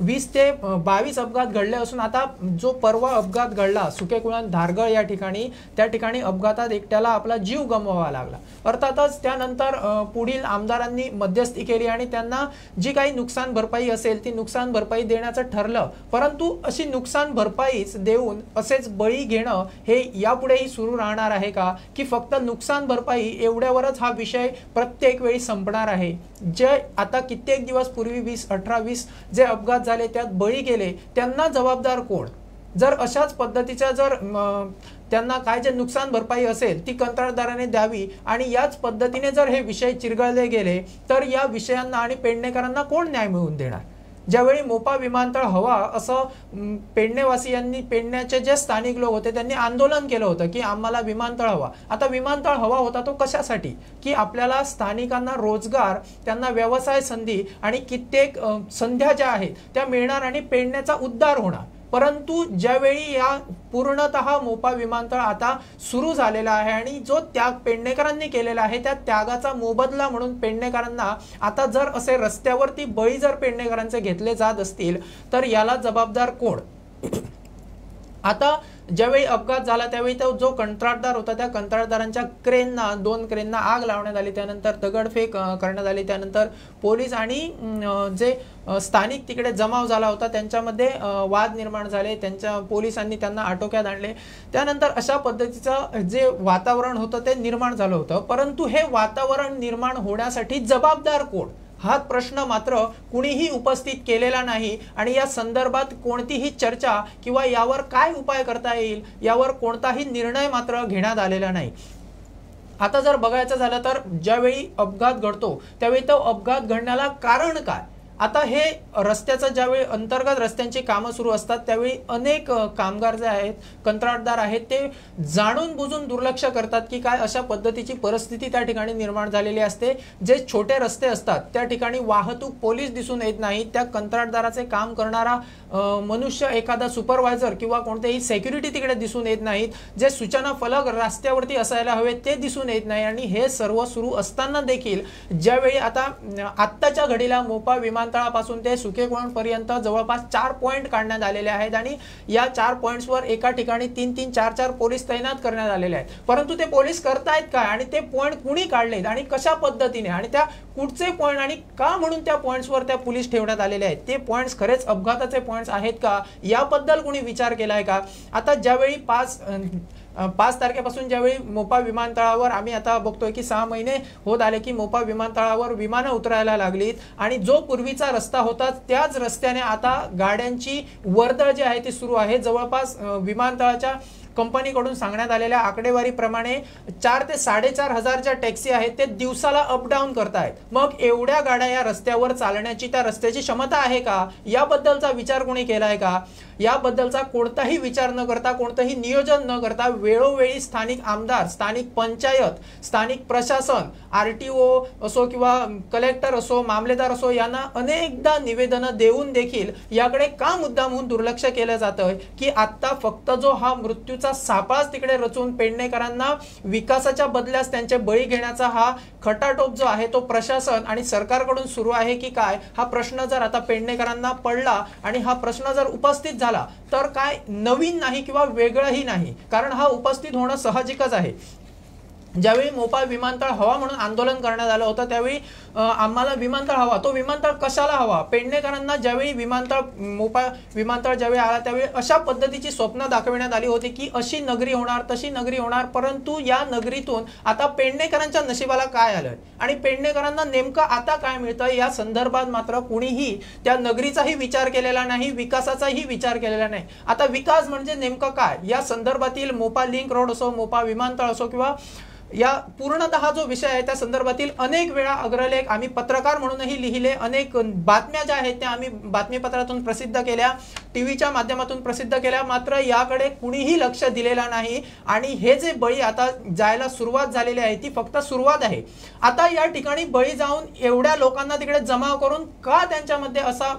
20 ते 22 अपघात घडले असून आता जो परवा अपघात घडला सुकेकुळण धारगळ या ठिकाणी, त्या ठिकाणी अपघातात एकट्याला आपला जीव गमवावा लागला। अर्थातच त्यानंतर पुढील आमदारांनी मध्यस्थी केली आणि त्यांना जी काही नुकसान भरपाई असेल ती नुकसान भरपाई देण्याचं ठरलं, परंतु अशी नुकसान भरपाईच देऊन असेच बळी घेणं हे यापुढेही सुरू राहणार आहे का, की फक्त नुकसान भरपाई एवढ्यावरच हा विषय प्रत्येक वेळी संपणार आहे? जे आता कित्येक दिवस पूर्वी 18-20 जे अपघात झाले त्यात बळी गेले त्यांना जबाबदार कोण? जर अशाच पद्धतीच्या जर त्यांना काय जे नुकसान भरपाई असेल ती कंत्राटदाराने द्यावी आणि याच पद्धतीने जर हे विषय चिरगळले गेले तर या विषयांना आणि पेडणेकरांना कोण न्याय मिळवून देणार? ज्यावेळी मोपा विमानतळ हवा असं पेडणेवासियांनी, पेडण्याचे जे स्थानिक लोक होते त्यांनी आंदोलन केलं होतं की आम्हाला विमानतळ हवा। आता विमानतळ हवा होता तो कशासाठी? की आपल्याला स्थानिकांना रोजगार, त्यांना व्यवसाय संधी आणि कित्येक संध्या ज्या आहेत त्या मिळणार आणि पेडण्याचा उद्धार होणार। परंतु ज्यावेळी या पूर्णतः मोपा विमानतळ आता सुरू झालेला आहे आणि जो त्याग पेडणेकरांनी केलेला आहे त्या त्यागाचा मोबदला म्हणून पेडणेकरांना आता जर असे रस्त्यावरती बळी जर पेडणेकरांचे घेतले जात असतील तर याला जबाबदार कोण? आता ज्यावेळी अपघात झाला त्यावेळी तो जो कंत्राटदार होता त्या कंत्राटदारांच्या क्रेनना, 2 क्रेनना आग लावण्यात आली, त्यानंतर दगडफेक करण्यात आली, त्यानंतर पोलीस आणि जे स्थानिक तिकडे जमाव झाला होता त्यांच्यामध्ये वाद निर्माण झाले, त्यांच्या पोलिसांनी त्यांना आटोक्यात आणले, त्यानंतर अशा पद्धतीचं जे वातावरण होतं ते निर्माण झालं होतं। परंतु हे वातावरण निर्माण होण्यासाठी जबाबदार कोण हा प्रश्न मात्र कुणीही उपस्थित केलेला नाही आणि या संदर्भात कोणतीही चर्चा किंवा यावर काय उपाय करता येईल यावर कोणताही निर्णय मात्र घेण्यात आलेला नाही। आता जर बघायचं झालं तर ज्यावेळी अपघात घडतो त्यावेळी तो अपघात घडण्याला कारण काय? आता हे रस्त्याचं ज्यावेळी अंतर्गत रस्त्यांची कामं सुरू असतात त्यावेळी अनेक कामगार जे आहेत, कंत्राटदार आहेत, ते जाणून बुजून दुर्लक्ष करतात की काय अशा पद्धतीची परिस्थिती त्या ठिकाणी निर्माण झालेली असते। जे छोटे रस्ते असतात त्या ठिकाणी वाहतूक पोलीस दिसून येत नाही, त्या कंत्राटदाराचे काम करणारा मनुष्य, एखादा सुपरवायझर किंवा कोणतेही सेक्युरिटी तिकडे दिसून येत नाहीत, जे सूचना फलक रस्त्यावरती असायला हवे ते दिसून येत नाही। आणि हे सर्व सुरू असताना देखील ज्यावेळी आता आत्ताच्या घडीला मोपा विमानतळापासून ते सुकेकुळण पर्यंत जवळपास 4 पॉइंट काढण्यात आलेले आहेत आणि या 4 पॉइंट्सवर एका ठिकाणी 3-3, 4-4 पोलीस तैनात करण्यात आलेले आहेत। परंतु ते पोलीस करतायत काय आणि ते पॉइंट कुणी काढलेत आणि कशा पद्धतीने आणि त्या कुठचे पॉइंट आणि का म्हणून त्या पॉइंट्सवर त्या पोलीस ठेवण्यात आलेले आहेत? ते पॉइंट्स खरेच अपघाताचे पॉइंट्स आहेत का याबद्दल कोणी विचार केलाय का? आता ज्यावेळी 5 तारखेपासून ज्यावेळी मोपा विमानतळावर आम्ही आता बघतोय की 6 महिने होत आले की मोपा विमानतळावर विमानं उतरायला लागलीत आणि जो पूर्वीचा रस्ता होता त्याच रस्त्याने आता गाड्यांची वर्दळ जी आहे ती सुरू आहे। जवळपास विमानतळाच्या कंपनीकडून सांगण्यात आलेल्या आकडेवारीप्रमाणे 4 ते 4.5 हजारच्या टॅक्सी आहेत ते दिवसाला अपडाऊन करतायत। मग एवढ्या गाड्या या रस्त्यावर चालण्याची त्या रस्त्याची क्षमता आहे का याबद्दलचा विचार कोणी केलाय का? याबद्दलचा कोणताही विचार न करता, कोणतंही नियोजन न करता वेळोवेळी स्थानिक आमदार, स्थानिक पंचायत, स्थानिक प्रशासन, RTO असो किंवा कलेक्टर असो, मामलेदार असो यांना अनेकदा निवेदनं देऊन देखील याकडे का मुद्दामहून दुर्लक्ष केलं जातं की आता फक्त जो हा मृत्यूचा सापळाच तिकडे रचून पेडणेकरांना विकासाच्या बदल्यास त्यांचे बळी घेण्याचा हा खटाटोप जो आहे तो प्रशासन आणि सरकारकडून सुरू आहे की काय हा प्रश्न जर आता पेडणेकरांना पडला आणि हा प्रश्न जर उपस्थित झाला तर काय नवीन नाही किंवा वेगळंही नाही, कारण हा उपस्थित होणं साहजिकच आहे। ज्यावेळी मोपा विमानतळ हवा म्हणून आंदोलन करण्यात आलं होतं त्यावेळी आम्हाला विमानतळ हवा, तो विमानतळ कशाला हवा? पेडणेकरांना ज्यावेळी मोपा विमानतळ ज्यावेळी आला त्यावेळी अशा पद्धतीची स्वप्न दाखवण्यात आली होती की अशी नगरी होणार, तशी नगरी होणार, परंतु या नगरीतून आता पेडणेकरांच्या नशिबाला काय आलंय आणि पेडणेकरांना नेमकं आता काय मिळतं या संदर्भात मात्र कुणीही त्या नगरीचाही विचार केलेला नाही, विकासाचाही विचार केलेला नाही। आता विकास म्हणजे नेमकं काय या संदर्भातील मोपा लिंक रोड असो, मोपा विमानतळ असो किंवा या पूर्णतः जो विषय आहे त्या संदर्भातील अनेक वेळा अग्रलेख आम्ही पत्रकार म्हणूनही लिहिले, अनेक बातम्या ज्या आहेत त्या आम्ही बातमीपत्रातून प्रसिद्ध केल्या, टीव्हीच्या माध्यमातून प्रसिद्ध केल्या, मात्र याकडे कुणीही लक्ष दिलेला नाही। आणि हे जे बळी आता जायला सुरुवात झालेली आहे ती फक्त सुरुवात आहे। आता या ठिकाणी बळी जाऊन एवढ्या लोकांना तिकडे जमा करून का त्यांच्यामध्ये असा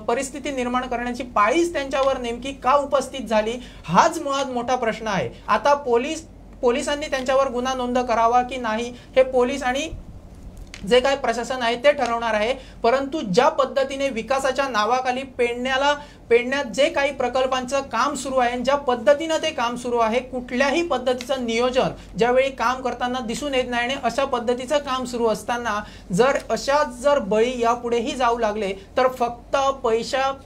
परिस्थिती निर्माण करण्याची पाळीच त्यांच्यावर नेमकी का उपस्थित झाली हाच मुळात मोठा प्रश्न आहे। आता पोलिसांनी त्यांच्यावर गुन्हा नोंद करावा की नाही हे पोलीस आणि जे काय प्रशासन आहे ते ठरवणार आहे। परंतु ज्या पद्धतीने विकासाच्या नावाखाली पेडण्यात जे काही प्रकल्पांचं काम सुरू आहे, ज्या पद्धतीने ते काम सुरू आहे, कुठल्याही पद्धतीचं नियोजन ज्यावेळी काम करताना दिसून येत नाही आणि अशा पद्धतीचं काम सुरू असताना जर बळी यापुढेही जाऊ लागले तर फक्त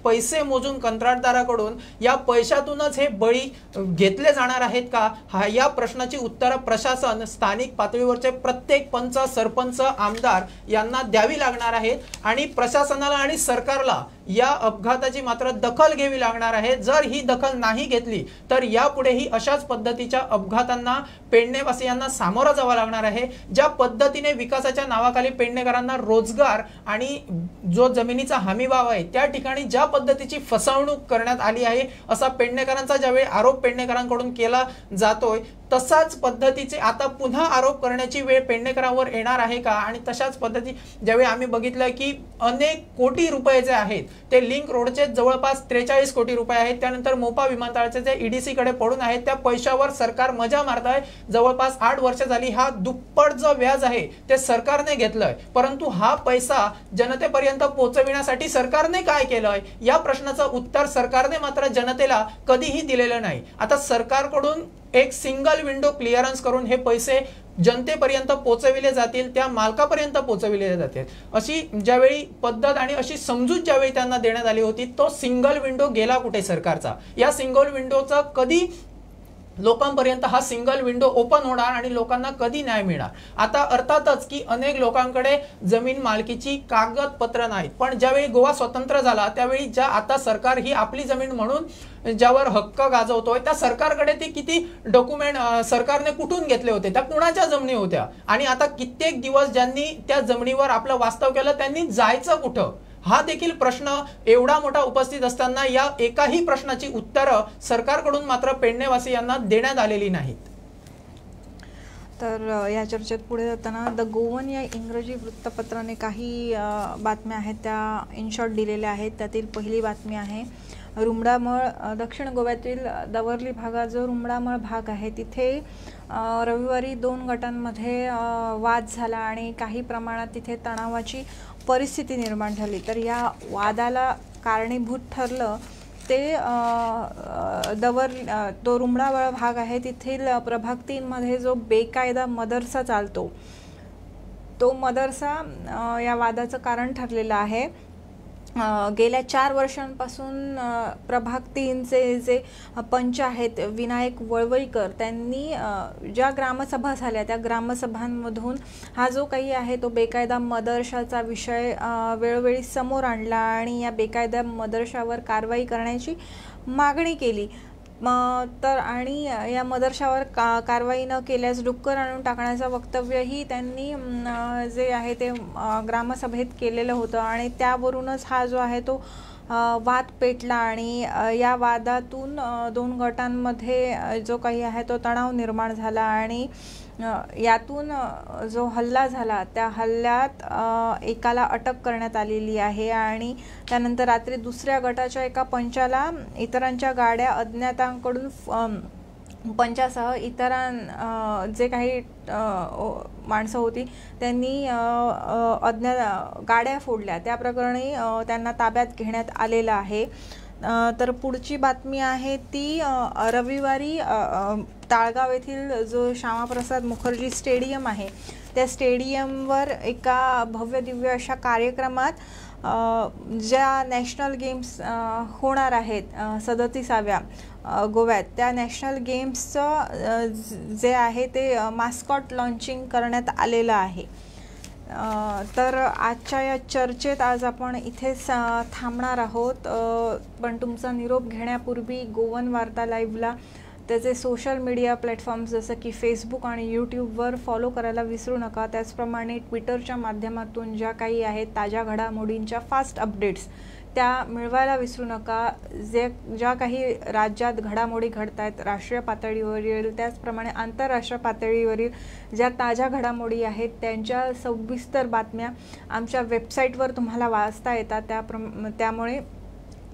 पैसे मोजून कंत्राटदाराकडून या पैशातूनच हे बळी घेतले जाणार आहेत का, या प्रश्नाची उत्तर प्रशासन, स्थानिक पातळीवरचे प्रत्येक पंच, सरपंच, आमदार यांना द्यावी लागणार आहेत आणि प्रशासनाला आणि सरकारला या अपघाताची मात्र दखल घ्यावी लागणार आहे। जर ही दखल नाही घेतली तर यापुढेही अशाच पद्धतीच्या अपघातांना पेडणेवासियांना सामोरं जावं लागणार आहे। ज्या पद्धतीने विकासाच्या नावाखाली पेडणेकरांना रोजगार आणि जो जमिनीचा हमीभाव आहे त्या ठिकाणी ज्या पद्धतीची फसवणूक करण्यात आली आहे असा पेडणेकरांचा ज्यावेळी आरोप पेडणेकरांकडून केला जातोय, तसाच पद्धतीचे आता पुन्हा आरोप करण्याची वेळ पेडणेकरांवर येणार आहे का। आणि तशाच पद्धती ज्यावेळी आम्ही बघितलं की अनेक कोटी रुपये जे आहेत ते लिंक रोडचे जवळपास 43 कोटी रुपये आहेत, त्यानंतर मोपा विमानतळाचे जे ईडीसी कडे पडून आहेत त्या पैशावर सरकार मजा मारत आहे। जवळपास 8 वर्ष झाली हा दुप्पट जो व्याज आहे ते सरकारने घेतलंय, परंतु हा पैसा जनतेपर्यंत पोहोचविण्यासाठी सरकारने काय केलंय या प्रश्नाचं उत्तर सरकारने मात्र जनतेला कधीही दिलेलं नाही। आता सरकारकडून एक सिंगल विंडो क्लिअरन्स करून हे पैसे जनतेपर्यंत पोहोचविले जातील, त्या मालकापर्यंत पोहोचविले जातील अशी ज्यावेळी पद्धत आणि अशी समजूत ज्यावेळी त्यांना देण्यात आली होती, तो सिंगल विंडो गेला कुठे सरकारचा। या सिंगल विंडोचा कधी लोकांपर्यंत हा सिंगल विंडो ओपन होणार आणि लोकांना कधी न्याय मिळणार। आता अर्थातच की अनेक लोकांकडे जमीन मालकीची कागदपत्र नाहीत, पण ज्यावेळी गोवा स्वतंत्र झाला त्यावेळी ज्या आता सरकार ही आपली जमीन म्हणून ज्यावर हक्क गाजवतोय त्या सरकारकडे ती किती डॉक्युमेंट सरकारने कुठून घेतले होते, त्या कुणाच्या जमिनी होत्या आणि आता कित्येक दिवस ज्यांनी त्या जमिनीवर आपलं वास्तव केलं त्यांनी जायचं कुठं, हा देखील प्रश्न एवढा मोठा उपस्थित असताना या एकाही प्रश्नाची उत्तरं सरकारकडून मात्र पेडणेवासियांना देण्यात आलेली नाहीत। तर या चर्चेत पुढे जाताना द गोवन या इंग्रजी वृत्तपत्राने काही बातम्या आहेत त्या इन शॉर्ट दिलेल्या आहेत। त्यातील पहिली बातमी आहे रुमडामळ, दक्षिण गोव्यातील दवर्ली भागात जो रुमडामळ भाग आहे तिथे रविवारी 2 गटांमध्ये वाद झाला आणि काही प्रमाणात तिथे तणावाची परिस्थिती निर्माण झाली। तर या वादाला कारणीभूत ठरलं ते तो रुमडामळ भाग आहे तिथील प्रभाग 3 मध्ये जो बेकायदा मदरसा चालतो तो मदरसा या वादाचं कारण ठरलेला आहे। गेल्या 4 वर्षांपासून प्रभाग 3चे जे पंच आहेत विनायक वळवईकर त्यांनी ज्या ग्रामसभा झाल्या त्या ग्रामसभांमधून हा जो काही आहे तो बेकायदा मदरशाचा विषय वेळोवेळी समोर आणला आणि या बेकायदा मदरशावर कारवाई करण्याची मागणी केली। तर आणि या मदरशावर कारवाई न केल्यास डुक्कर आणून टाकण्याचं वक्तव्यही त्यांनी जे आहे ते ग्रामसभेत केलेलं होतं आणि त्यावरूनच हा जो आहे तो वाद पेटला आणि या वादातून 2 गटांमध्ये जो काही आहे तो तणाव निर्माण झाला आणि यातून जो हल्ला झाला त्या हल्ल्यात एकाला अटक करण्यात आलेली आहे आणि त्यानंतर रात्री दुसऱ्या गटाच्या एका पंचाला इतरांच्या गाड्या अज्ञातांकडून पंचासह जे काही माणसं होती त्यांनी गाड्या फोडल्या, त्या प्रकरणी त्यांना ताब्यात घेण्यात आलेलं आहे। तर पुढची बातमी आहे ती रविवारी ताळगाव येथील जो श्यामाप्रसाद मुखर्जी स्टेडियम आहे त्या स्टेडियमवर एका भव्य दिव्य अशा कार्यक्रमात ज्या नॅशनल गेम्स होणार आहेत 37व्या गोव्यात त्या नॅशनल गेम्सचं जे आहे ते मास्कॉट लॉन्चिंग करण्यात आलेलं आहे। तर आजच्या या चर्चेत आज आपण इथेच थांबणार आहोत, पण तुमचा निरोप घेण्यापूर्वी गोवन वार्ता लाईव्हला त्याचे सोशल मीडिया प्लॅटफॉर्म्स जसं की फेसबुक आणि यूट्यूबवर फॉलो करायला विसरू नका। त्याचप्रमाणे ट्विटरच्या माध्यमातून ज्या काही आहेत ताज्या घडामोडींच्या फास्ट अपडेट्स त्या मिळवायला विसरू नका। ज्या काही राज्यात घडामोडी घडत आहेत राष्ट्रीय पातळीवरील त्याचप्रमाणे आंतरराष्ट्रीय पातळीवरील ज्या ताज्या घडामोडी आहेत त्यांच्या सविस्तर बातम्या आमच्या वेबसाईटवर तुम्हाला वाचता येतात। त्यामुळे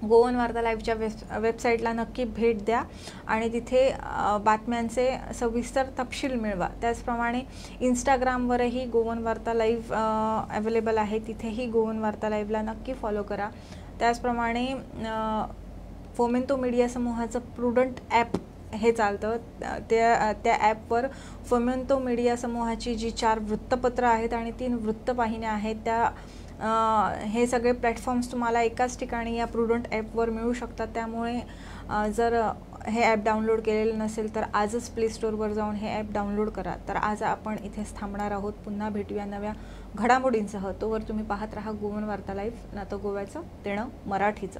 गोवन वार्ता लाईव्हच्या वेबसाईटला नक्की भेट द्या आणि तिथे बातम्यांचे सविस्तर तपशील मिळवा. त्याचप्रमाणे इंस्टाग्रामवरही गोवन वार्ता लाईव्ह अवेलेबल आहे, तिथेही गोवन वार्ता लाईव्हला नक्की फॉलो करा. त्याचप्रमाणे फोमेंतो मीडिया समूहाचं प्रुडंट ॲप हे चालतं. त्या ॲपवर फोमेंतो मीडिया समूहाची जी 4 वृत्तपत्र आहेत आणि 3 वृत्तवाहिन्या आहेत, त्या हे सगळे प्लॅटफॉर्म्स तुम्हाला एकाच ठिकाणी या प्रुडंट ॲपवर मिळू शकतात. त्यामुळे जर हे ॲप डाउनलोड केलेलं नसेल तर आजच प्ले स्टोअरवर जाऊन हे ॲप डाउनलोड करा. तर आज आपण इथेच थांबणार आहोत. पुन्हा भेटूया नव्या घडामोडींसह. तोवर तुम्ही पाहत राहा गोवन वार्ता लाईव्ह, नातं गोव्याचं देणं मराठीचं.